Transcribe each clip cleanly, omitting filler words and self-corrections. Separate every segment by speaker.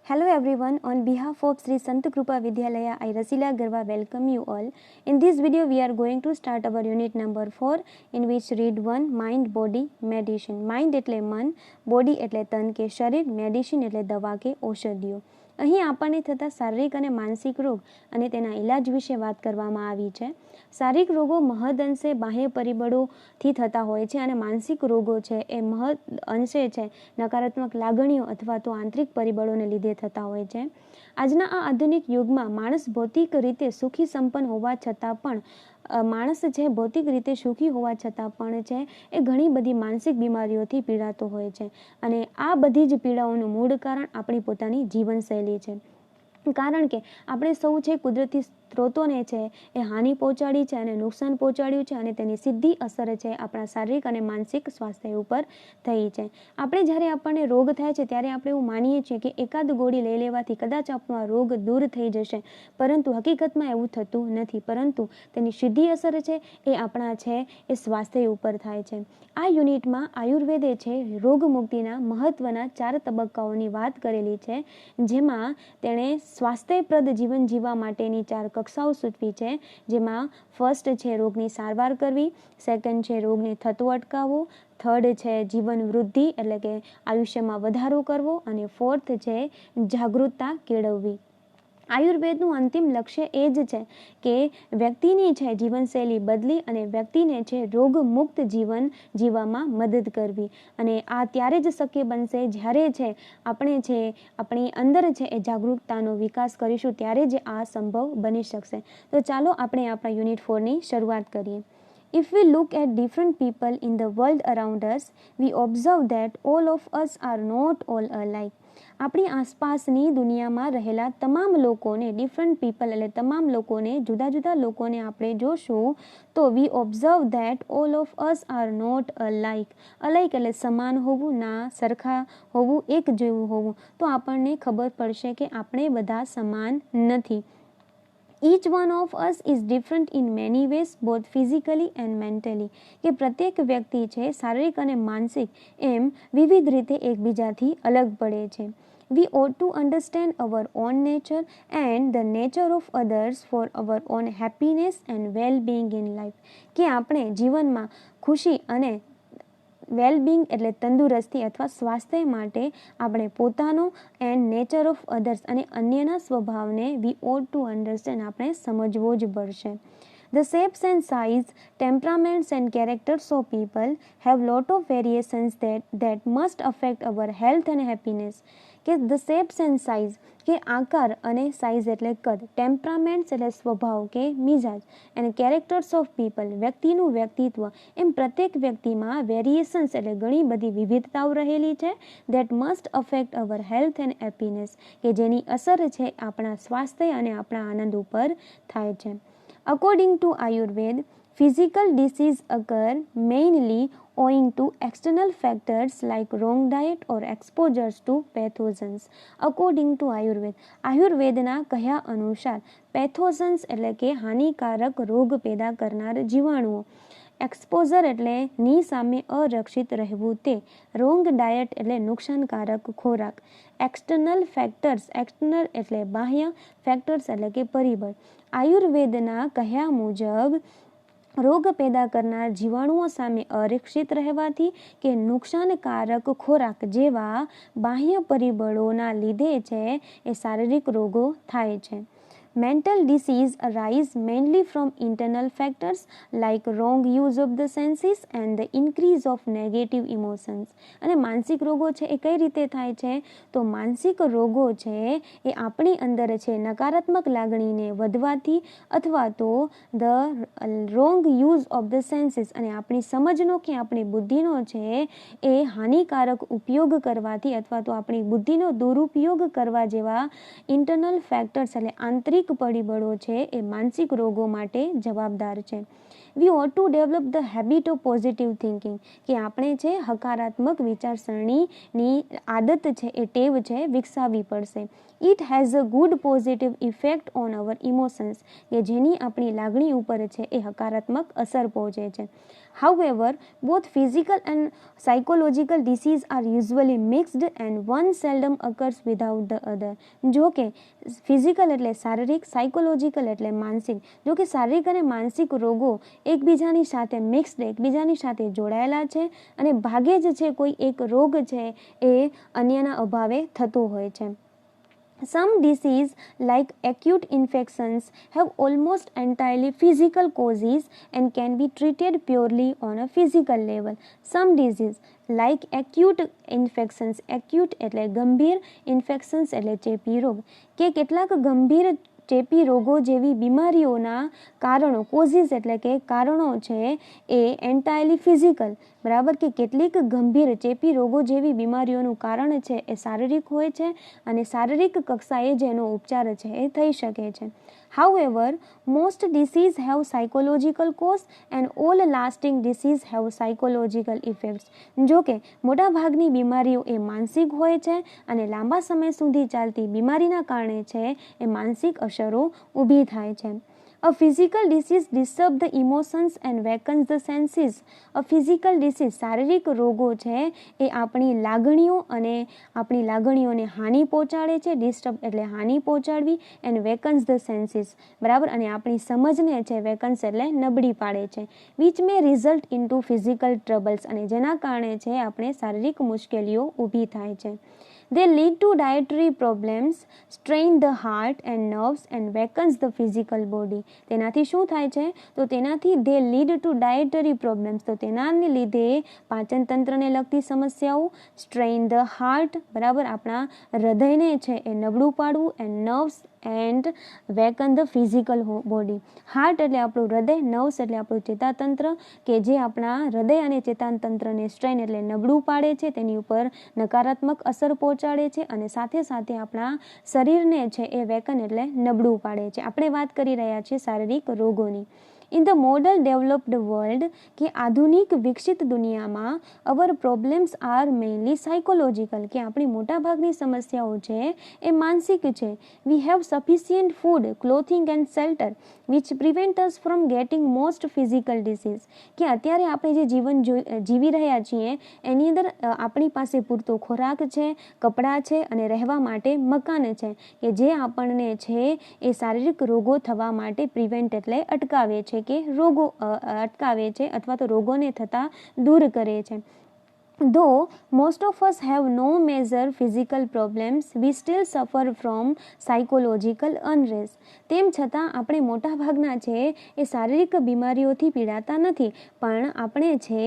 Speaker 1: Hello everyone, on behalf of Sri Sant Krupa Vidyalaya, I Rasila Garva welcome you all. In this video, we are going to start our unit number 4 in which read 1 Mind, Body, Medicine. Mind એટલે મન, body એટલે તન કે શરીર, medicine એટલે દવા કે ઔષધિઓ. અહીં આપણને થતા શારીરિક અને માનસિક રોગ અને તેના ઇલાજ વિશે વાત કરવામાં આવી છે. શારીરિક રોગો મહદ અંશે બાહ્ય પરિબળોથી થતા હોય છે અને માનસિક રોગો છે એ મહદ અંશે છે નકારાત્મક લાગણીઓ અથવા તો આંતરિક પરિબળોને લીધે થતા હોય છે. આજના આ આધુનિક યુગમાં માણસ ભૌતિક રીતે સુખી સંપન્ન હોવા છતાં પણ ભૌતિક રીતે સુખી હોવા છતાં પણ છે એ ઘણી બધી માનસિક બીમારીઓથી પીડાતો હોય છે અને આ બધી જ પીડાઓનું મૂળ કારણ આપણી પોતાની જીવનશૈલી છે. કારણ કે આપણે સૌ છે કુદરતી સ્ત્રોતોને છે એ હાનિ પહોંચાડી છે અને નુકસાન પહોંચાડ્યું છે અને તેની સીધી અસર છે આપણા શારીરિક અને માનસિક સ્વાસ્થ્ય ઉપર થઈ છે. આપણે જ્યારે આપણને રોગ થાય છે ત્યારે આપણે એવું માનીએ છીએ કે એકાદ ગોળી લઈ લેવાથી કદાચ આપણો આ રોગ દૂર થઈ જશે, પરંતુ હકીકતમાં એવું થતું નથી. પરંતુ તેની સીધી અસર છે એ આપણા છે એ સ્વાસ્થ્ય ઉપર થાય છે. આ યુનિટમાં આયુર્વેદે છે રોગ મુક્તિના મહત્વના 4 તબક્કાઓની વાત કરેલી છે, જેમાં તેણે સ્વાસ્થ્યપ્રદ જીવન જીવવા માટેની 4 કક્ષાઓ સૂચવી છે. જેમાં ફર્સ્ટ છે રોગની સારવાર કરવી, સેકન્ડ છે રોગને થતો અટકાવવો, થર્ડ છે જીવન વૃદ્ધિ એટલે કે આયુષ્યમાં વધારો કરવો અને ફોર્થ છે જાગૃતતા કેળવવી. આયુર્વેદનું અંતિમ લક્ષ્ય એ જ છે કે વ્યક્તિની છે જીવનશૈલી બદલી અને વ્યક્તિને છે રોગમુક્ત જીવન જીવવામાં મદદ કરવી. અને આ ત્યારે જ શક્ય બનશે જ્યારે છે આપણે છે આપણી અંદર છે એ જાગૃતતાનો વિકાસ કરીશું, ત્યારે જ આ સંભવ બની શકશે. તો ચાલો આપણે આપણા યુનિટ 4ની શરૂઆત કરીએ. If we look at different people in the world around us, we observe that all of us are not all alike. આપણી આસપાસની દુનિયામાં રહેલા તમામ લોકોને ડિફરન્ટ પીપલ એટલે તમામ લોકોને જુદા જુદા લોકોને આપણે જોશું તો we observe that all of us are not alike. Alike એટલે સમાન હોવું, ના સરખા હોવું, એક જેવું હોવું. તો આપણને ખબર પડશે કે આપણે બધા સમાન નથી. Each one of us is different in many ways, both physically and mentally. કે પ્રત્યેક વ્યક્તિ છે શારીરિક અને માનસિક એમ વિવિધ રીતે એકબીજાથી અલગ પડે છે. We ought to understand our own nature and the nature of others for our own happiness and well-being in life. કે આપણે જીવનમાં ખુશી અને વેલબિંગ એટલે તંદુરસ્તી અથવા સ્વાસ્થ્ય માટે આપણે પોતાનો એન્ડ નેચર ઓફ અધર્સ અને અન્યના સ્વભાવને વી ઓટ ટુ અન્ડરસ્ટેન્ડ આપણે સમજવો જ પડશે. The shapes and size, temperaments and characters of people have lot of variations that must affect our health and happiness. કે the shapes and size કે આકાર અને સાઇઝ એટલે કદ, ટેમ્પરામેન્ટ્સ એટલે સ્વભાવ કે મિજાજ, અને કેરેક્ટર્સ ઓફ પીપલ વ્યક્તિનું વ્યક્તિત્વ, એમ પ્રત્યેક વ્યક્તિમાં વેરિએશન્સ એટલે ઘણી બધી વિવિધતાઓ રહેલી છે. That must affect hour health and happiness કે જેની અસર છે આપણા સ્વાસ્થ્ય અને આપણા આનંદ ઉપર થાય છે. According to Ayurveda, physical disease occur mainly owing to external factors like wrong diet or exposures to pathogens. According to Ayurveda, આયુર્વેદના કહ્યા અનુસાર પેથોજન્સ એટલે કે હાનિકારક રોગ પેદા કરનાર જીવાણુઓ, એક્સપોઝર એટલે ની સામે અરક્ષિત રહેવું તે, રોંગ ડાયટ એટલે નુકસાનકારક ખોરાક, એક્સટર્નલ ફેક્ટર્સ એક્સટર્નલ એટલે બાહ્ય, ફેક્ટર્સ એટલે કે પરિબળ. આયુર્વેદના કહ્યા મુજબ રોગ પેદા કરનાર જીવાણુઓ સામે અરક્ષિત રહેવાથી કે નુકસાનકારક ખોરાક જેવા બાહ્ય પરિબળોના લીધે છે એ શારીરિક રોગો થાય છે. Mental disease arise mainly from internal factors like wrong use of the senses and the increase of negative emotions. અને માનસિક રોગો છે એ કઈ રીતે થાય છે? તો માનસિક રોગો છે એ આપણી અંદર છે નકારાત્મક લાગણીને વધવાથી અથવા તો the wrong use of the senses અને આપણી સમજનો કે આપણી બુદ્ધિનો છે એ હાનિકારક ઉપયોગ કરવાથી અથવા તો આપણી બુદ્ધિનો દુરુપયોગ કરવા જેવા ઇન્ટરનલ ફેક્ટર્સ એટલે આંતરિક પરિબળો છે એ માનસિક રોગો માટે જવાબદાર છે. We ought to develop the habit of positive thinking, કે આપણે છે હકારાત્મક વિચારસરણીની આદત છે, એ ટેવ છે વિકસાવવી પડશે. It has a good positive effect on our emotions, કે જેની આપણી લાગણી ઉપર છે એ હકારાત્મક અસર પહોંચે છે. However, both physical and psychological disease are usually mixed and one seldom occurs without the other. જો કે ફિઝિકલ એટલે શારીરિક, સાયકોલોજીકલ એટલે માનસિક. જો કે શારીરિક અને માનસિક રોગો એકબીજાની સાથે મિક્સ્ડ, એકબીજાની સાથે જોડાયેલા છે અને ભાગે જ છે કોઈ એક રોગ છે એ અન્યના અભાવે થતું હોય છે. Some diseases like acute infections have almost entirely physical causes and can be treated purely on a physical level. Some diseases like acute infections, acute એટલે ગંભીર, infections એટલે ચેપી રોગ, કે કેટલાક ગંભીર ચેપી રોગો જેવી બીમારીઓના કારણો, કોઝિસ એટલે કે કારણો છે એ એન્ટાયરલી ફિઝિકલ, બરાબર, કે કેટલીક ગંભીર ચેપી રોગો જેવી બીમારીઓનું કારણ છે એ શારીરિક હોય છે અને શારીરિક કક્ષાએ જેનો ઉપચાર છે એ થઈ શકે છે. However, most diseases have psychological cause and all lasting diseases have psychological effects. જો કે મોટા ભાગની બીમારીઓ એ માનસિક હોય છે અને લાંબા સમય સુધી ચાલતી બીમારીના કારણે છે એ માનસિક અસરો ઊભી થાય છે. A physical disease disturbs the emotions and wakens the senses. A physical disease, શારીરિક રોગો છે એ આપણી લાગણીઓ અને આપણી લાગણીઓને હાનિ પહોંચાડે છે. ડિસ્ટર્બ એટલે હાનિ પહોંચાડવી, and wakens the senses, બરાબર, અને આપણી સમજને છે વેકન્સ એટલે નબળી પાડે છે. which may result into physical troubles, અને જેના કારણે છે આપણે શારીરિક મુશ્કેલીઓ ઊભી થાય છે. They lead to dietary problems, strain the heart and nerves and weakens the physical body. તેનાથી શું થાય છે? તો તેનાથી they lead to dietary problems, તો તેનાને લીધે પાચન તંત્રને લગતી સમસ્યાઓ, strain the heart, બરાબર, આપણા હૃદયને છે એ નબળું પાડવું, and nerves and weaken the physical body. Heart એટલે આપણું હૃદય, નર્વ્સ એટલે આપણું ચેતાતંત્ર, કે જે આપણા હૃદય અને ચેતાતંત્રને સ્ટ્રેન એટલે નબળું પાડે છે, તેની ઉપર નકારાત્મક અસર પહોંચાડે છે અને સાથે સાથે આપણા શરીરને છે એ વેકન એટલે નબળું પાડે છે. આપણે વાત કરી રહ્યા છીએ શારીરિક રોગોની. In the model developed world, કે આધુનિક વિકસિત દુનિયામાં our problems are mainly psychological, કે આપણી મોટાભાગની સમસ્યાઓ છે એ માનસિક છે. We have sufficient food, clothing and shelter which prevent us from getting most physical disease, કે અત્યારે આપણે જે જીવન જીવી રહ્યા છીએ એની અંદર આપણી પાસે પૂરતો ખોરાક છે, કપડાં છે અને રહેવા માટે મકાન છે, કે જે આપણને છે એ શારીરિક રોગો થવા માટે પ્રિવેન્ટ એટલે અટકાવે છે, કે રોગો અટકાવે છે અથવા તો રોગોને થતા દૂર કરે છે. Though most of us have no major physical problems, we still suffer from psychological unrest. તેમ છતાં આપણે મોટા ભાગના છે એ શારીરિક બીમારીઓથી પીડાતા નથી, પણ આપણે છે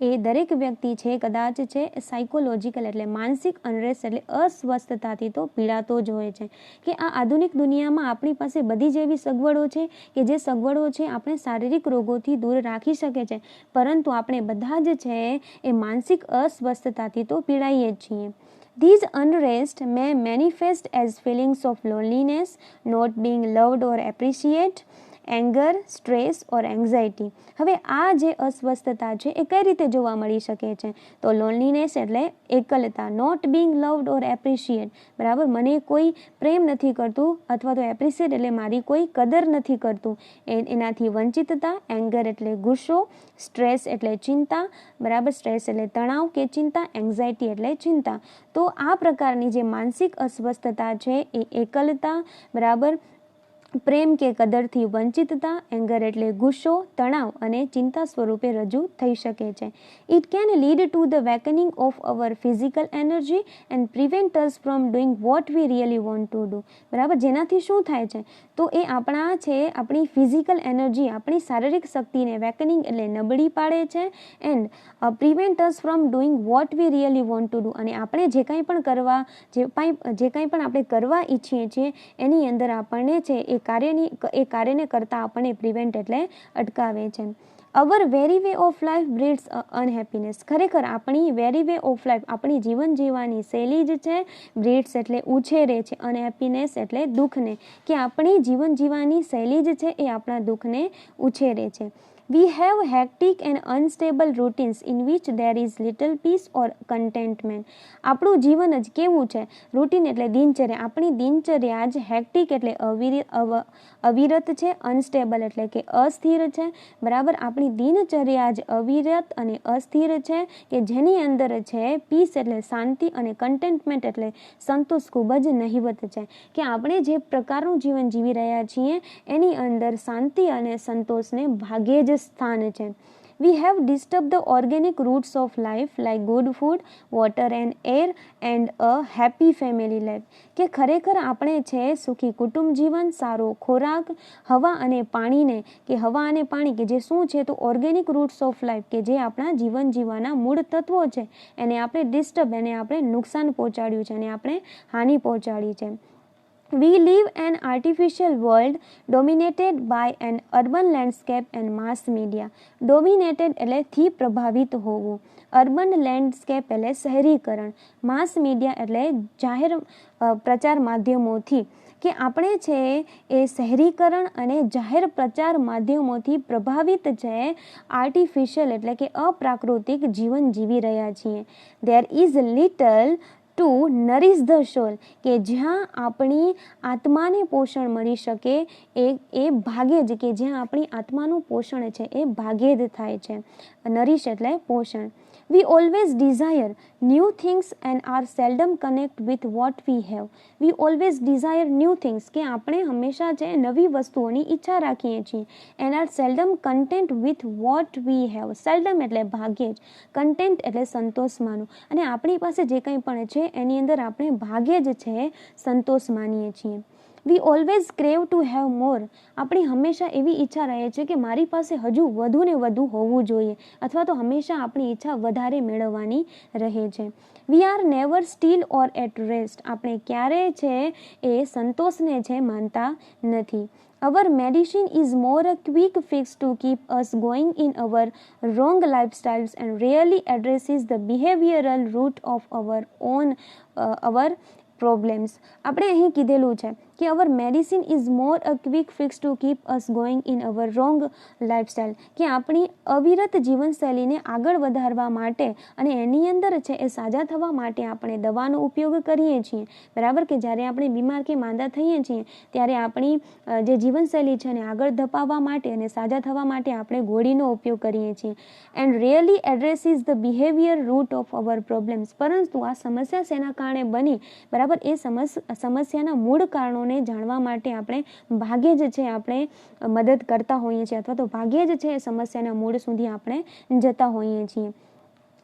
Speaker 1: એ દરેક વ્યક્તિ છે કદાચ છે સાયકોલોજીકલ એટલે માનસિક અનરેસ્ટ એટલે અસ્વસ્થતાથી તો પીડાતો જ હોય છે. કે આ આધુનિક દુનિયામાં આપણી પાસે બધી જ એવી સગવડો છે કે જે સગવડો છે આપણે શારીરિક રોગોથી દૂર રાખી શકે છે, પરંતુ આપણે બધા જ છે એ માનસિક અસ્વસ્થતાથી તો પીડાઈએ જ છીએ. These unrest may manifest as feelings of loneliness, not being loved or appreciated, anger, stress or anxiety. હવે આ જે અસ્વસ્થતા છે એ કઈ રીતે જોવા મળી શકે છે? તો લોનલીનેસ એટલે એકલતા, not being loved or appreciate, બરાબર, મને કોઈ પ્રેમ નથી કરતું અથવા તો એપ્રિશિએટ એટલે મારી કોઈ કદર નથી કરતું, એનાથી વંચિતતા. એંગર એટલે ગુસ્સો, સ્ટ્રેસ એટલે ચિંતા, બરાબર, સ્ટ્રેસ એટલે તણાવ કે ચિંતા, એન્ઝાયટી એટલે ચિંતા. તો આ પ્રકારની જે માનસિક અસ્વસ્થતા છે એ એકલતા, બરાબર, પ્રેમ કે કદરથી વંચિતતા, એંગર એટલે ગુસ્સો, તણાવ અને ચિંતા સ્વરૂપે રજૂ થઈ શકે છે. It can lead to the weakening of our physical energy and prevent us from doing what we really want to do, બરાબર. જેનાથી શું થાય છે? તો એ આપણા છે આપણી ફિઝિકલ એનર્જી, આપણી શારીરિક શક્તિને વેકનિંગ એટલે નબળી પાડે છે, and prevent us from doing what we really want to do, અને આપણે જે કાંઈ પણ કરવા જે કાંઈ પણ આપણે કરવા ઈચ્છીએ છીએ એની અંદર આપણને છે એ કાર્યને કરતાં આપણને પ્રિવેન્ટ એટલે અટકાવે છે. અવર very way of life breeds અનહેપીનેસ. ખરેખર આપણી વેરી વે ઓફ લાઈફ, આપણી જીવન જીવવાની શૈલી જ છે બ્રીડ્સ એટલે ઉછેરે છે, અનહેપીનેસ એટલે દુઃખને, કે આપણી જીવન જીવવાની શૈલી જ છે એ આપણા દુઃખને ઉછેરે છે. We have hectic and unstable routines in which there is little peace or contentment. આપણું જીવન જ કેવું છે? રૂટીન એટલે દિનચર્યા. આપણી દિનચર્યા જ હેક્ટિક એટલે અવિરત છે, અનસ્ટેબલ એટલે કે અસ્થિર છે. બરાબર, આપણી દિનચર્યા જ અવિરત અને અસ્થિર છે કે જેની અંદર છે પીસ એટલે શાંતિ અને કન્ટેન્ટમેન્ટ એટલે સંતોષ ખૂબ જ નહિવત છે. કે આપણે જે પ્રકારનું જીવન જીવી રહ્યા છીએ એની અંદર શાંતિ અને સંતોષને ભાગ્યે જ સ્થાન છે. We have disturbed the organic roots of life like good food, water and air and a happy family life. કે ખરેખર આપણે છે સુખી કુટુંબ જીવન, સારો ખોરાક, હવા અને પાણીને કે હવા અને પાણી કે જે શું છે તો ઓર્ગેનિક રૂટ્સ ઓફ લાઈફ કે જે આપણા જીવન જીવવાના મૂળ તત્વો છે એને આપણે ડિસ્ટર્બ, એને આપણે નુકસાન પહોંચાડ્યું છે, એને આપણે હાનિ પહોંચાડી છે. We live an artificial world dominated by an urban landscape and mass media. Dominated એટલે થી પ્રભાવિત હોવું, અર્બન લેન્ડસ્કેપ એટલે શહેરીકરણ, માસ મીડિયા એટલે જાહેર પ્રચાર માધ્યમોથી. કે આપણે છે એ શહેરીકરણ અને જાહેર પ્રચાર માધ્યમોથી પ્રભાવિત છે આર્ટિફિશિયલ એટલે કે અપ્રાકૃતિક જીવન જીવી રહ્યા છીએ. There is little to nourish the soul કે જ્યાં આપણી આત્માને પોષણ મળી શકે એ ભાગે જ, કે જ્યાં આપણી આત્માનું પોષણ છે એ ભાગે જ થાય છે. નરિશ એટલે પોષણ. We always desire new things and are seldom connect with what we have. We always desire new things કે આપણે હંમેશા છે નવી વસ્તુઓની ઈચ્છા રાખીએ છીએ and are seldom content with what we have. seldom એટલે ભાગ્યે જ, content એટલે સંતોષ માનવું, અને આપણી પાસે જે કંઈ પણ છે એની અંદર આપણે ભાગ્યે જ છે સંતોષ માનીએ છીએ. We always crave to have more. આપણી હંમેશા એવી ઈચ્છા રહે છે કે મારી પાસે હજુ વધુ ને વધુ હોવું જોઈએ, અથવા તો હંમેશા આપણી ઈચ્છા વધારે મેળવવાની રહે છે. We are never still or at rest. આપણે ક્યારે છે એ સંતોષને છે માનતા નથી. Our medicine is more a quick fix to keep us going in our wrong lifestyles and rarely addresses the behavioral root of our problems. આપણે અહીં કીધેલું છે કે our medicine is more a quick fix to keep us going in our wrong lifestyle. કે આપણી અવિરત જીવનશૈલીને આગળ વધારવા માટે અને એની અંદર છે એ સાજા થવા માટે આપણે દવાનો ઉપયોગ કરીએ છીએ. બરાબર, કે જ્યારે આપણે બીમાર કે માંદા થઈએ છીએ ત્યારે આપણી જે જીવનશૈલી છે એને આગળ ધપાવવા માટે અને સાજા થવા માટે આપણે ગોળીનો ઉપયોગ કરીએ છીએ. And really addresses the behaviour root of our problems. પરંતુ આ સમસ્યા શેના કારણે બની, બરાબર, એ સમસ્યાના મૂળ કારણોને જાણવા માટે આપણે ભાગ્યે જ છે આપણે મદદ કરતા હોઈએ છીએ, અથવા તો ભાગ્યે જ છે એ સમસ્યાના મૂળ સુધી આપણે જતા હોઈએ છીએ.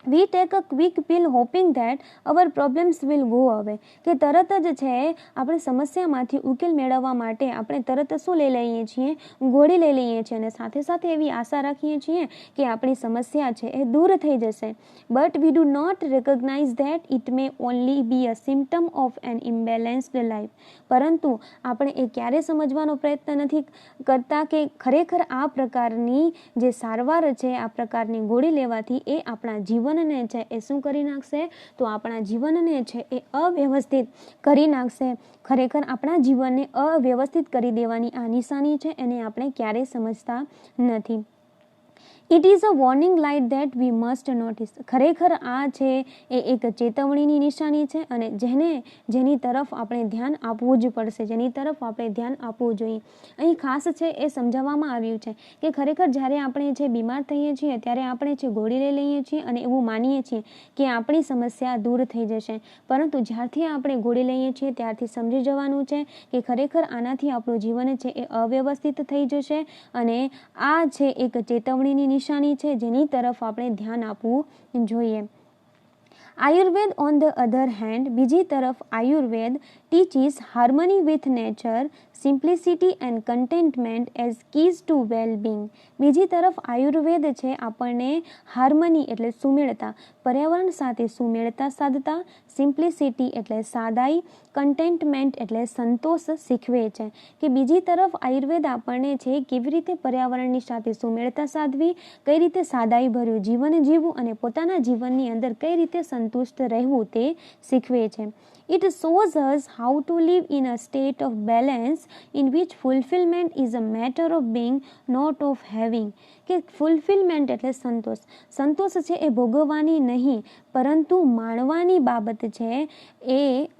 Speaker 1: We take a quick pill hoping that our problems will go away. કે તરત જ છે આપણે સમસ્યામાંથી ઉકેલ મેળવવા માટે આપણે તરત શું લઈ લઈએ છીએ, ગોળી લઈ લઈએ છીએ, અને સાથે સાથે એવી આશા રાખીએ છીએ કે આપણી સમસ્યા છે એ દૂર થઈ જશે. But we do not recognize that it may only be a symptom of an imbalanced life. પરંતુ આપણે એ ક્યારે સમજવાનો પ્રયત્ન નથી કરતા કે ખરેખર આ પ્રકારની જે સારવાર છે, આ પ્રકારની ગોળી લેવાથી એ આપણા જીવનને છે એ શું કરી નાખશે, તો આપણા જીવનને છે એ અવ્યવસ્થિત કરી નાખશે. ખરેખર આપણા જીવનને અવ્યવસ્થિત કરી દેવાની આ નિશાની છે, એને આપણે ક્યારેય સમજતા નથી. It is a warning light that we must notice. ખરેખર આ છે એ એક ચેતવણીની નિશાની છે અને જેની તરફ આપણે ધ્યાન આપવું જ પડશે, જેની તરફ આપણે ધ્યાન આપવું જોઈએ. અહીં ખાસ છે એ સમજાવવામાં આવ્યું છે કે ખરેખર જ્યારે આપણે છે બીમાર થઈએ છીએ ત્યારે આપણે છે ગોળી લઈ લઈએ છીએ અને એવું માનીએ છીએ કે આપણી સમસ્યા દૂર થઈ જશે. પરંતુ જ્યારથી આપણે ગોળી લઈએ છીએ ત્યારથી સમજી જવાનું છે કે ખરેખર આનાથી આપણું જીવન છે એ અવ્યવસ્થિત થઈ જશે, અને આ છે એક ચેતવણીની નિશાની છે જેની તરફ આપણે ધ્યાન આપવું જોઈએ. Ayurveda on the other hand, બીજી તરફ Ayurveda teaches harmony with nature, simplicity and contentment as keys to well-being. બીજી તરફ આયુર્વેદ છે આપણને હાર્મની એટલે સુમેળતા, પર્યાવરણ સાથે સુમેળતા સાધતા, સિમ્પ્લિસિટી એટલે સાદાઈ, કન્ટેન્ટમેન્ટ એટલે સંતોષ શીખવે છે. કે બીજી તરફ આયુર્વેદ આપણને છે કેવી રીતે પર્યાવરણની સાથે સુમેળતા સાધવી, કઈ રીતે સાદાઈ ભર્યું જીવન જીવવું અને પોતાના જીવનની અંદર કઈ રીતે સંતુષ્ટ રહેવું તે શીખવે છે. It shows us how to live in a state of balance in which fulfillment is a matter of being, not of having. કે ફુલફિલમેન્ટ એટલે સંતોષ. સંતોષ છે એ ભોગવવાની નહીં પરંતુ માણવાની બાબત છે.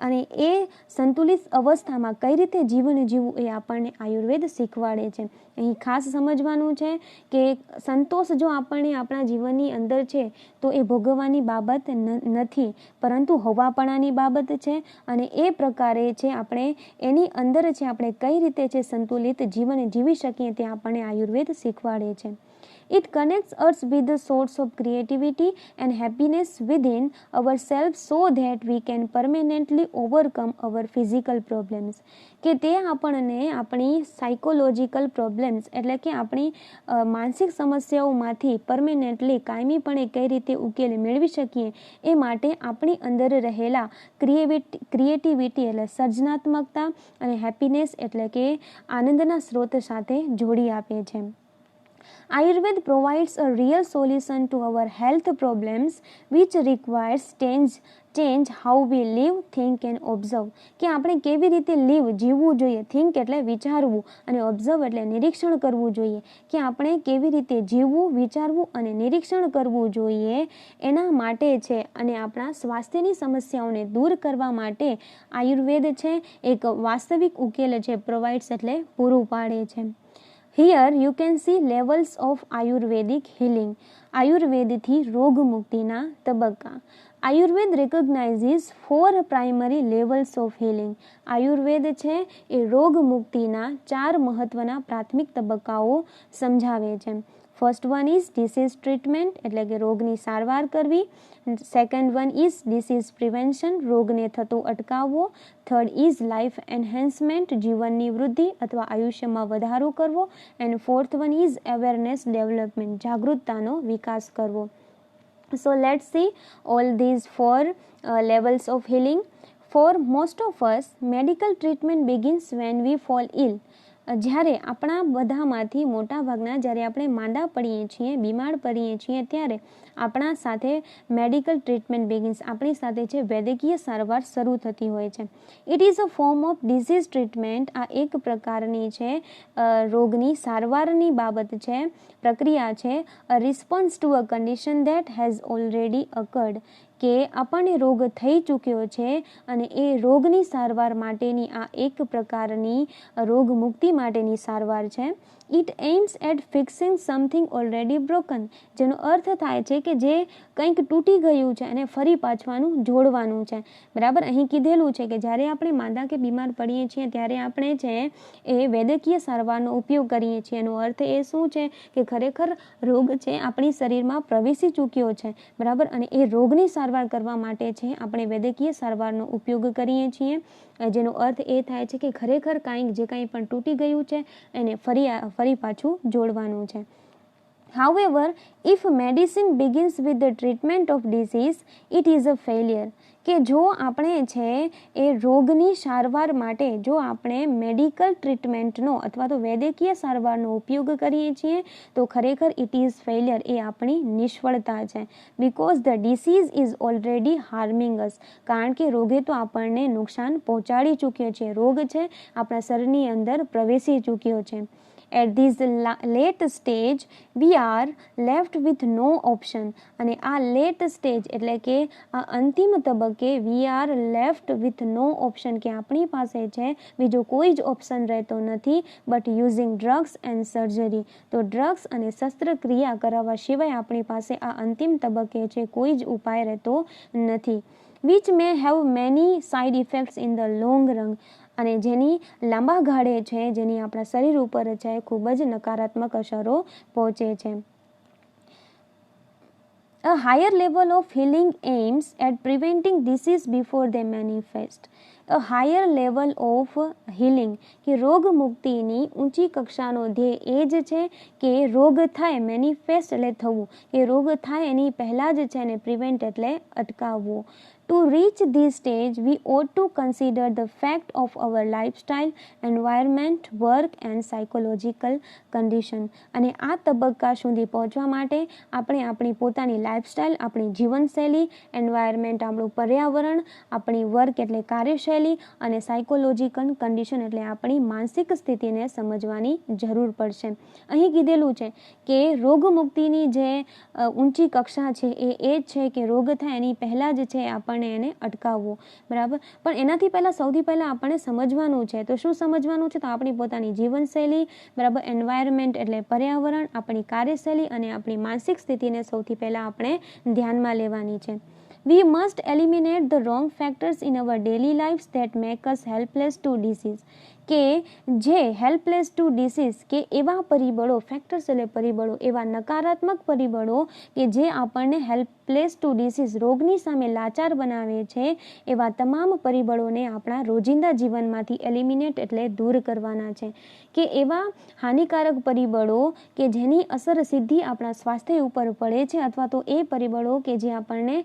Speaker 1: અને એ સંતુલિત અવસ્થામાં કઈ રીતે જીવન જીવવું એ આપણને આયુર્વેદ શીખવાડે છે. અહીં ખાસ સમજવાનું છે કે સંતોષ જો આપણને આપણા જીવનની અંદર છે તો એ ભોગવવાની બાબત નથી પરંતુ હવાપણાની બાબત છે. અને એ પ્રકારે છે આપણે એની અંદર છે આપણે કઈ રીતે છે સંતુલિત જીવન જીવી શકીએ તે આપણને આયુર્વેદ શીખવાડે છે. It connects us with the source of creativity and happiness within ourselves so that we can permanently overcome our physical problems. કે તે આપણને આપણી સાયકોલોજીકલ પ્રોબ્લેમ્સ એટલે કે આપણી માનસિક સમસ્યાઓમાંથી પરમેનન્ટલી કાયમીપણે કઈ રીતે ઉકેલ મેળવી શકીએ એ માટે આપણી અંદર રહેલા ક્રિએટિવિટી એટલે સર્જનાત્મકતા અને હેપીનેસ એટલે કે આનંદના સ્ત્રોત સાથે જોડી આપે છે. Ayurveda provides a real solution to our health problems which requires change how we live, think and observe. કે આપણે કેવી રીતે જીવવું જોઈએ. થિંક એટલે વિચારવું અને ઓબ્ઝર્વ એટલે નિરીક્ષણ કરવું જોઈએ. કે આપણે કેવી રીતે જીવવું, વિચારવું અને નિરીક્ષણ કરવું જોઈએ એના માટે છે. અને આપણા સ્વાસ્થ્યની સમસ્યાઓને દૂર કરવા માટે આયુર્વેદ છે એક વાસ્તવિક ઉકેલ છે પ્રોવાઇડ્સ એટલે પૂરું પાડે છે. Here you can see levels of Ayurvedic healing. આયુર્વેદથી રોગ મુક્તિના તબક્કા. Ayurveda recognizes 4 primary levels of healing. Ayurveda છે એ રોગ મુક્તિના 4 મહત્વના પ્રાથમિક તબક્કાઓ સમજાવે છે. First one is disease treatment એટલે કે રોગની સારવાર કરવી. Second one is disease prevention રોગને થતો અટકાવવો. થર્ડ ઇઝ લાઈફ એન્હેન્સમેન્ટ જીવનની વૃદ્ધિ અથવા આયુષ્યમાં વધારો કરવો. And fourth one is awareness development જાગૃતતાનો વિકાસ કરવો. So let's see all these 4 levels of healing. For most of us, medical treatment begins when we fall ill. જ્યારે આપણા બધામાંથી મોટા ભાગના જ્યારે આપણે માંદા પડીએ છીએ, બીમાર પડીએ છીએ ત્યારે આપણા સાથે મેડિકલ ટ્રીટમેન્ટ બિગિન્સ આપણી સાથે છે વૈદ્યકીય સારવાર શરૂ થતી હોય છે. It is a form of disease treatment. આ એક પ્રકારની છે રોગની સારવારની બાબત છે, પ્રક્રિયા છે. A response to a condition that has already occurred કે આપણને રોગ થઈ ચૂક્યો છે અને એ રોગની સારવાર માટેની આ એક પ્રકારની રોગ મુક્તિ માટેની સારવાર છે. It aims at fixing something already broken જેનો અર્થ થાય છે કે જે કંઈક તૂટી ગયું છે અને ફરી પાછવાનું જોડવાનું છે. બરાબર, અહીં કીધેલું છે કે જ્યારે આપણે માંદા કે બીમાર પડીએ છીએ ત્યારે આપણે છે એ વૈદ્યકીય સારવારનો ઉપયોગ કરીએ છીએ. એનો અર્થ એ શું છે કે ખરેખર રોગ છે આપણી શરીરમાં પ્રવેશી ચૂક્યો છે. બરાબર, અને એ રોગની સારવાર કરવા માટે છે આપણે વૈદ્યકીય સારવારનો ઉપયોગ કરીએ છીએ. જેનો અર્થ એ થાય છે કે ખરેખર જે કાંઈ પણ તૂટી ગયું છે એને ફરી પાછું જોડવાનું છે. However, if medicine begins with the treatment of disease, it is a failure. કે જો આપણે છે એ રોગની સારવાર માટે જો આપણે મેડિકલ ટ્રીટમેન્ટનો અથવા તો વૈદ્યકીય સારવારનો ઉપયોગ કરીએ છીએ તો ખરેખર ઇટ ઇઝ ફેલિયર, એ આપણી નિષ્ફળતા છે. Because the disease is already harming us, કારણ કે રોગે તો આપણને નુકસાન પહોંચાડી ચૂક્યો છે. રોગ છે આપણા શરીરની અંદર પ્રવેશી ચૂક્યો છે. At this late stage, we are left with no option. અને આ લેટ સ્ટેજ એટલે કે આ અંતિમ તબક્કે we are left with no option કે આપણી પાસે છે બીજો કોઈ જ ઓપ્શન રહેતો નથી but using drugs and surgery. તો ડ્રગ્સ અને શસ્ત્રક્રિયા કરાવવા સિવાય આપણી પાસે આ અંતિમ તબક્કે છે કોઈ જ ઉપાય રહેતો નથી. which may have many side effects in the long run. અને જેની લાંબા ગાળે છે જેની આપણા શરીર ઉપર છે ખૂબ જ નકારાત્મક અસરો પહોંચે છે. A higher level of healing aims at preventing disease before they manifest. A higher level of healing કે રોગ મુક્તિની ઊંચી કક્ષાનો ધ્યેય એ જ છે કે રોગ થાય, મેનિફેસ્ટ એટલે થવું, કે રોગ થાય એની પહેલાં જ છે ને પ્રિવેન્ટ એટલે અટકાવવું. To reach this stage, we ought to consider the fact of our lifestyle, environment, work and psychological condition. અને આ તબક્કા સુધી પહોંચવા માટે આપણે આપણી પોતાની લાઈફસ્ટાઈલ, આપણી જીવનશૈલી, એન્વાયરમેન્ટ આપણું પર્યાવરણ, આપણી વર્ક એટલે કાર્યશૈલી અને સાયકોલોજીકલ કન્ડિશન એટલે આપણી માનસિક સ્થિતિને સમજવાની જરૂર પડશે. અહીં કીધેલું છે કે રોગમુક્તિની જે ઊંચી કક્ષા છે એ જ છે કે રોગ થાય એની પહેલાં જ છે આપણને એને અટકાવવો, બરાબર. પણ એનાથી પહેલાં સૌથી પહેલાં આપણને સમજવાનું છે. તો શું સમજવાનું છે? તો આપણી પોતાની જીવનશૈલી, બરાબર, એન્વાયરમેન્ટ એટલે પર્યાવરણ, આપણી કાર્યશૈલી અને આપણી માનસિક સ્થિતિને સૌથી પહેલાં આપણે ધ્યાનમાં લેવાની છે. We must eliminate the wrong factors in our daily lives that make us helpless to disease. કે જે હેલ્પલેસ ટુ ડિસીઝ કે એવા પરિબળો, ફેક્ટર્સ એટલે પરિબળો, એવા નકારાત્મક પરિબળો કે જે આપણને હેલ્પલેસ ટુ ડિસીઝ રોગની સામે લાચાર બનાવે છે, એવા તમામ પરિબળોને આપણા રોજિંદા જીવનમાંથી એલિમિનેટ એટલે દૂર કરવાના છે. કે એવા હાનિકારક પરિબળો કે જેની અસર સીધી આપણા સ્વાસ્થ્ય ઉપર પડે છે અથવા તો એ પરિબળો કે જે આપણને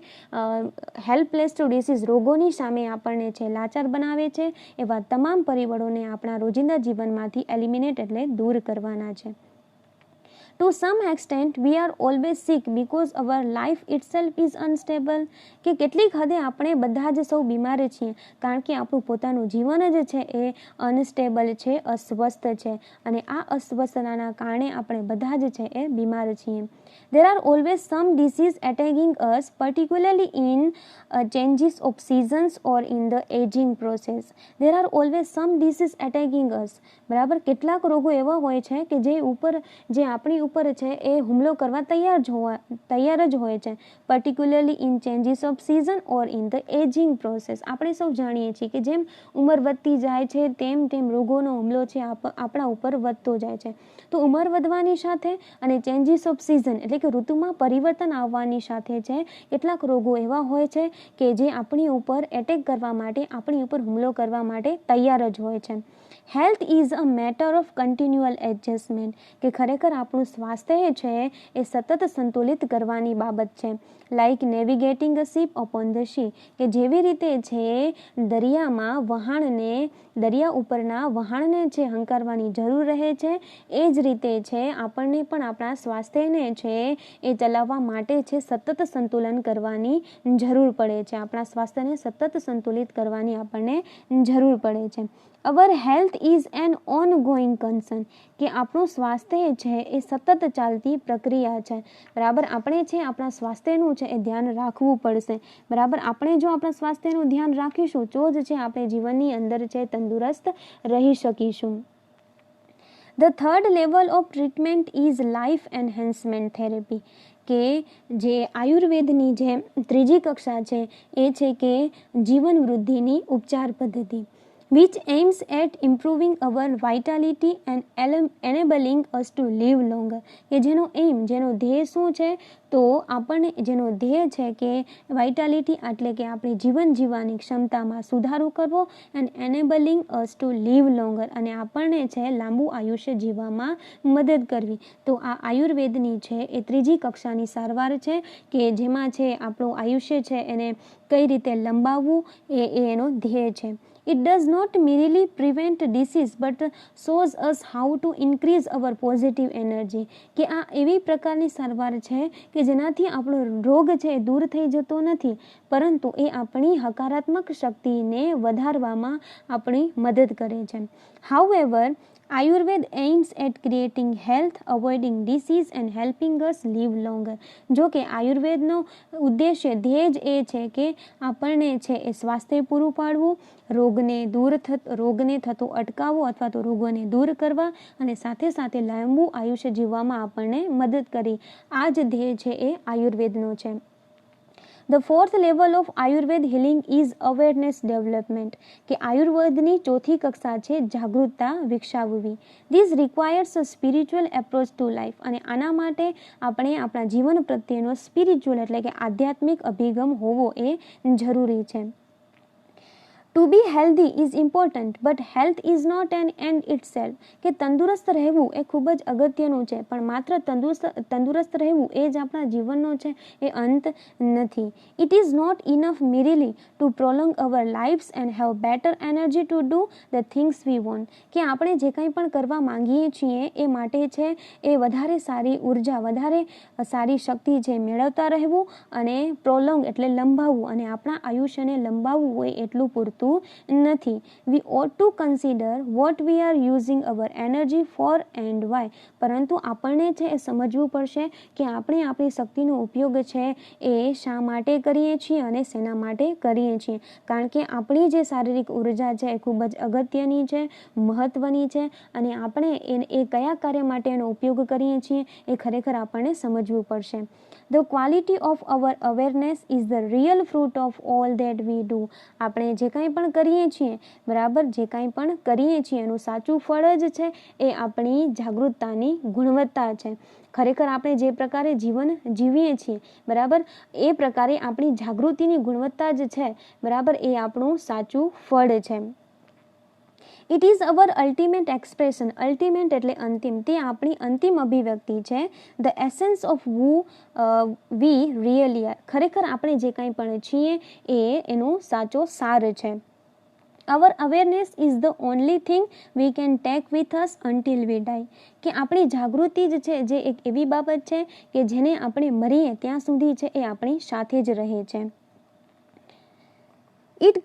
Speaker 1: હેલ્પલેસ ટુ ડિસીઝ રોગોની સામે આપણને છે લાચાર બનાવે છે, એવા તમામ પરિબળોને આપણા રોજિંદા જીવનમાંથી એલિમિનેટ એટલે દૂર કરવાના છે. To some extent, we are always sick because our life itself is unstable. કે કેટલીક હદે આપણે બધા જ સૌ બીમાર છીએ કારણ કે આપણું પોતાનું જીવન જ છે એ અનસ્ટેબલ છે, અસ્વસ્થ છે અને આ અસ્વસ્થતાના કારણે આપણે બધા જ છે એ બીમાર છીએ. There are always some disease attacking us, particularly in changes of seasons or in the aging process. There are always some disease attacking us. બરાબર. કેટલાક રોગો એવા હોય છે કે જે આપણી ઉપર છે એ હુમલો કરવા તૈયાર જ હોય છે. Particularly in changes off season or in the ageing process. આપણે સૌ જાણીએ છીએ કે જેમ ઉંમર વધતી જાય છે તેમ રોગોનો હુમલો છે આપણા ઉપર વધતો જાય છે. તો ઉંમર વધવાની સાથે અને ચેન્જીસ ઓફ સિઝન એટલે કે ઋતુમાં પરિવર્તન આવવાની સાથે છે કેટલાક રોગો એવા હોય છે કે જે આપણી ઉપર એટેક કરવા માટે, આપણી ઉપર હુમલો કરવા માટે તૈયાર જ હોય છે. Health is a matter of કન્ટિન્યુઅલ adjustment. કે ખરેખર આપણું સ્વાસ્થ્ય છે એ સતત સંતુલિત કરવાની બાબત છે. Like navigating a ship upon the sea. કે જેવી રીતે છે દરિયા ઉપરના વહાણને છે હંકારવાની જરૂર રહે છે, એ જ રીતે છે આપણને પણ આપણા સ્વાસ્થ્યને છે એ ચલાવવા માટે છે સતત સંતુલન કરવાની જરૂર પડે છે. આપણા સ્વાસ્થ્યને સતત સંતુલિત કરવાની આપણને જરૂર પડે છે. અવર health is an ongoing concern. કે આપણું સ્વાસ્થ્ય છે એ સતત ચાલતી પ્રક્રિયા છે, બરાબર. આપણે છે આપણા સ્વાસ્થ્યનું છે એ ધ્યાન રાખવું પડશે, બરાબર. આપણે જો આપણા સ્વાસ્થ્યનું ધ્યાન રાખીશું તો જ છે આપણે જીવનની અંદર છે તંદુરસ્ત રહી શકીશું. The third level of treatment is life enhancement therapy. કે જે આયુર્વેદની જે ત્રીજી કક્ષા છે એ છે કે જીવન વૃદ્ધિની ઉપચાર પદ્ધતિ. which aims at improving our vitality and enabling us to live longer. કે જેનો ધ્યેય શું છે? તો આપણને જેનો ધ્યેય છે કે વાઇટાલિટી એટલે કે આપણી જીવન જીવવાની ક્ષમતામાં સુધારો કરવો and enabling us to live longer અને આપણને છે લાંબુ આયુષ્ય જીવવામાં મદદ કરવી. તો આ આયુર્વેદની છે એ ત્રીજી કક્ષાની સારવાર છે કે જેમાં છે આપણું આયુષ્ય છે એને કઈ રીતે લંબાવવું એ એનો ધ્યેય છે. It does not merely prevent disease but shows us how to increase our positive energy. કે આ એવી પ્રકારની સારવાર છે કે જેનાથી આપણો રોગ છે દૂર થઈ જતો નથી, પરંતુ એ આપણી હકારાત્મક શક્તિને વધારવામાં આપણી મદદ કરે છે. However, Ayurved aims at creating health, avoiding disease and helping us live longer. જો કે આયુર્વેદનો ઉદ્દેશ્ય ધ્યેય જ એ છે કે આપણને છે એ સ્વાસ્થ્ય પૂરું પાડવું, રોગને થતો અટકાવવો અથવા તો રોગોને દૂર કરવા અને સાથે સાથે લાંબુ આયુષ્ય જીવવામાં આપણને મદદ કરી. આ જ ધ્યેય છે એ આયુર્વેદનો છે. The fourth level of Ayurved healing is awareness development. કે આયુર્વેદની ચોથી કક્ષા છે જાગૃતતા વિકસાવવી. This requires a spiritual approach to life. અને આના માટે આપણે આપણા જીવન પ્રત્યેનો સ્પિરિચ્યુઅલ એટલે કે આધ્યાત્મિક અભિગમ હોવો એ જરૂરી છે. To be healthy is important but health is not an end itself, કે તંદુરસ્ત રહેવું એ ખૂબ જ અગત્યનું છે, પણ માત્ર તંદુરસ્ત રહેવું એ જ આપણા જીવનનો છે એ અંત નથી. It is not enough merely to prolong our lives and have better energy to do the things we want, કે આપણે જે કંઈ પણ કરવા માંગીએ છીએ એ માટે છે એ વધારે સારી ઉર્જા, વધારે સારી શક્તિ છે મેળવતા રહેવું અને પ્રોલોંગ એટલે લંબાવવું, અને આપણા આયુષ્યને લંબાવવું હોય એટલું પૂરતું નથી. We ought to consider what we are using our energy for and why, પરંતુ આપણને છે એ સમજવું પડશે કે આપણે આપણી શક્તિનો ઉપયોગ છે એ શા માટે કરીએ છીએ અને શેના માટે કરીએ છીએ, કારણ કે આપણી જે શારીરિક ઉર્જા છે એ ખૂબ જ અગત્યની છે, મહત્વની છે, અને આપણે એ કયા કાર્ય માટે એનો ઉપયોગ કરીએ છીએ એ ખરેખર આપણને સમજવું પડશે. The quality of our awareness is the real fruit of all that we do. આપણે જે કાંઈ પણ કરીએ છીએ, બરાબર, જે કાંઈ પણ કરીએ છીએ એનું સાચું ફળ જ છે એ આપણી જાગૃતતાની ગુણવત્તા છે. ખરેખર આપણે જે પ્રકારે જીવન જીવીએ છીએ, બરાબર, એ પ્રકારે આપણી જાગૃતિની ગુણવત્તા જ છે, બરાબર, એ આપણું સાચું ફળ છે. It is our ultimate expression, ultimate એટલે અંતિમ, તે આપણી અંતિમ અભિવ્યક્તિ છે. The essence of we really are, ખરેખર આપણે જે કાંઈ પણ છીએ એ એનો સાચો સાર છે. Our awareness is the only thing we can take with us until we die, કે આપણી જાગૃતિ જ છે જે એક એવી બાબત છે કે જેને આપણે મરીએ ત્યાં સુધી છે એ આપણી સાથે જ રહે છે. It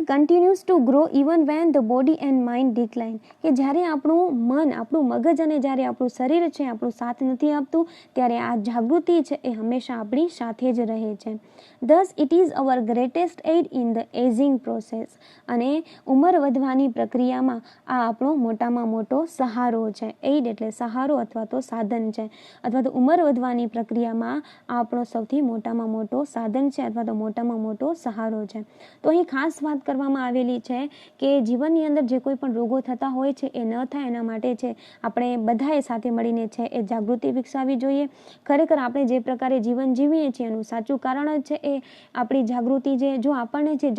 Speaker 1: continues two grow even when the body and mind decline, કે જ્યારે આપણું મન, આપણું મગજ અને જ્યારે આપણું શરીર છે આપણું સાથ નથી આપતું ત્યારે આ જાગૃતિ છે એ હંમેશા આપણી સાથે જ રહે છે. Thus it is our greatest aid in the ageing process, અને ઉંમર વધવાની પ્રક્રિયામાં આ આપણો મોટામાં મોટો સહારો છે. એડ એટલે સહારો અથવા તો સાધન છે, અથવા તો ઉંમર વધવાની પ્રક્રિયામાં આ આપણો સૌથી મોટામાં મોટો સાધન છે અથવા તો મોટામાં મોટો સહારો છે. તો અહીં ખાસ વાત કરવામાં આવેલી છે કે જીવનની અંદર જે કોઈ પણ રોગો થતા હોય છે એ ન થાય એના માટે છે આપણે બધાએ સાથે મળીને છે એ જાગૃતિ વિકસાવવી જોઈએ. ખરેખર આપણે જે પ્રકારે જીવન જીવીએ છીએ એનું સાચું કારણ જ છે એ આપણી જાગૃતિ છે. જો આપણને જે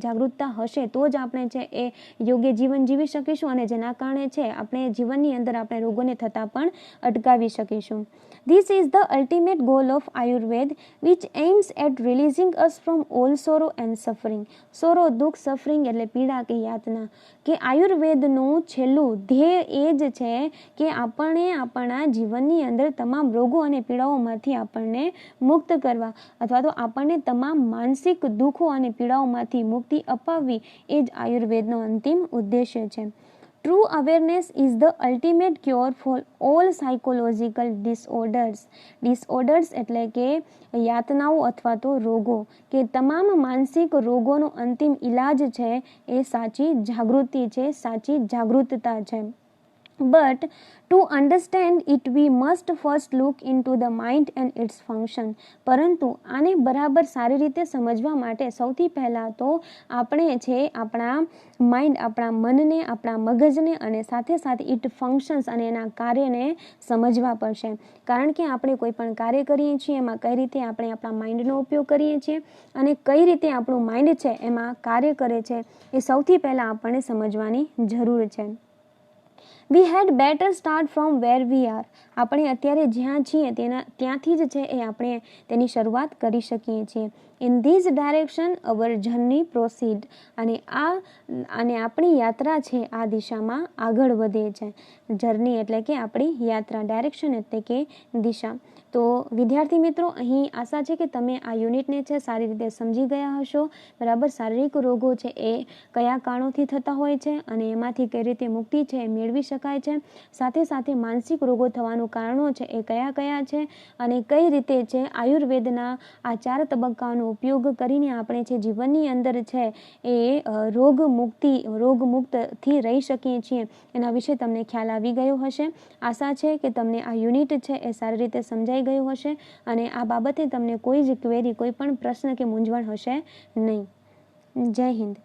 Speaker 1: જાગૃતતા હશે તો જ આપણે છે એ યોગ્ય જીવન જીવી શકીશું, અને જેના કારણે છે આપણે જીવનની અંદર આપણે રોગોને થતા પણ અટકાવી શકીશું. This is the ultimate goal of Ayurveda, which aims at releasing us from all sorrow and suffering. Sorrow, દુઃખ, સફરિંગ એટલે પીડા કે યાતના, કે આયુર્વેદનું છેલ્લું ધ્યેય એ જ છે કે આપણે આપણા જીવનની અંદર તમામ રોગો અને પીડાઓમાંથી આપણને મુક્ત કરવા, અથવા તો આપણને તમામ માનસિક દુઃખો અને પીડાઓમાંથી મુક્તિ અપાવવી, એ જ આયુર્વેદનો અંતિમ ઉદ્દેશ્ય છે. True awareness is the ultimate cure for all psychological disorders. Disorders એટલે કે યાતનાઓ અથવા તો રોગો, કે તમામ માનસિક રોગોનો અંતિમ ઇલાજ છે એ સાચી જાગૃતિ છે, સાચી જાગૃતતા છે. But to understand it we must first look into the mind and its function. પરંતુ આને બરાબર સારી રીતે સમજવા માટે સૌથી પહેલાં તો આપણે છે આપણા માઇન્ડ, આપણા મનને, આપણા મગજને અને સાથે સાથે ઇટ ફંક્શન્સ અને એના કાર્યને સમજવા પડશે. કારણ કે આપણે કોઈ પણ કાર્ય કરીએ છીએ એમાં કઈ રીતે આપણે આપણા માઇન્ડનો ઉપયોગ કરીએ છીએ અને કઈ રીતે આપણું માઇન્ડ છે એમાં કાર્ય કરે છે એ સૌથી પહેલાં આપણને સમજવાની જરૂર છે. We had better start from where we are. આપણે અત્યારે જ્યાં છીએ ત્યાંથી જ છે એ આપણે તેની શરૂઆત કરી શકીએ છીએ. In this direction our journey proceed. અને આપણી યાત્રા છે આ દિશામાં આગળ વધે છે. જર્ની એટલે કે આપણી યાત્રા, ડાયરેક્શન એટલે કે દિશા. તો વિદ્યાર્થી મિત્રો, અહીં આશા છે કે તમે આ યુનિટને છે સારી રીતે સમજી ગયા હશો. બરાબર, શારીરિક રોગો છે એ કયા કારણોથી થતા હોય છે અને એમાંથી કઈ રીતે મુક્તિ છે એ મેળવી શકાય છે. સાથે સાથે માનસિક રોગો થવાનું કારણો છે એ કયા કયા છે અને કઈ રીતે છે આયુર્વેદના આ 4 તબક્કાનો ઉપયોગ કરીને આપણે છે જીવનની અંદર છે એ રોગમુક્તથી રહી શકીએ છીએ, એના વિશે તમને ખ્યાલ આવી ગયો હશે. આશા છે કે તમને આ યુનિટ છે એ સારી રીતે સમજાઈ ગયું હશે અને આ બાબતે તમને કોઈ જ ક્વેરી, કોઈ પણ પ્રશ્ન કે મૂંઝવણ હશે નહીં. જય હિન્દ.